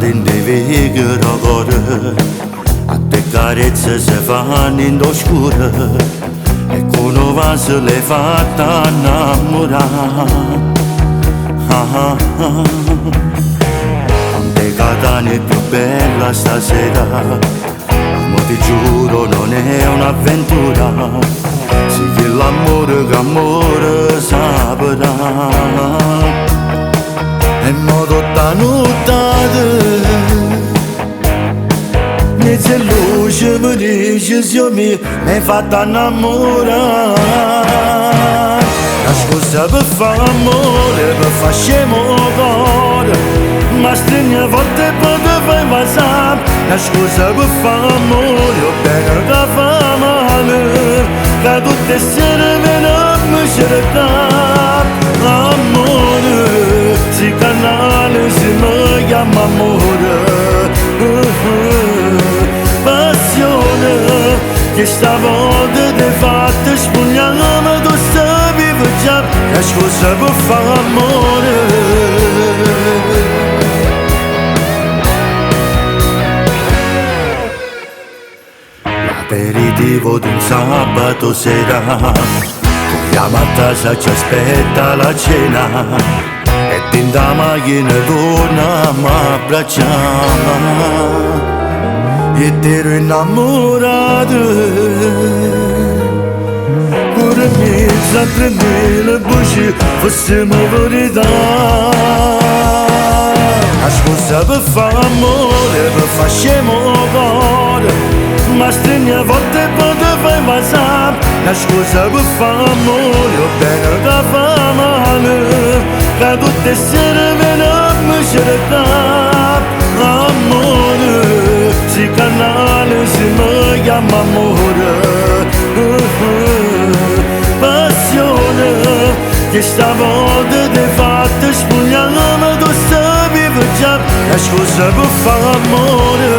in dei vecchi ricordi, a te carezze si fanno in oscura e con un vaso le fatta innamorare. Quante catane più bella stasera, ma ti giuro non è un'avventura, sì che l'amore che amore saprà. E mo tutta nottata inizia luce mi dice zio mio mi hai fatto innamorare. La scusa per fare amore, per fare scemo cuore, ma stringe a volte poi ti fai passare. La scusa per fare amore, o bene che fa male, che tutte le sere viene a mi cercare. Amore, si canale si mi chiama amore, passione, che stavolta ti fatta spugnare, tu sapevi già, la scusa per fare amore. L'aperitivo di un sabato sera, la matassa ci aspetta la cena e in da macchina torniamo a abbracciare. E ti ero innamorato, pure mezza 3000 voci fossimo verità. La scusa per fare amore, per fare scemo cuore, ma stringe a volte poi ti fai passare. La scusa per fare amore, o bene che fa male, che tutte le sere viene a mi cercare. Amore, si canale si mi chiama amore, passione, che stavolta ti fatta spugnare, tu sapevi già, la scusa per fare amore.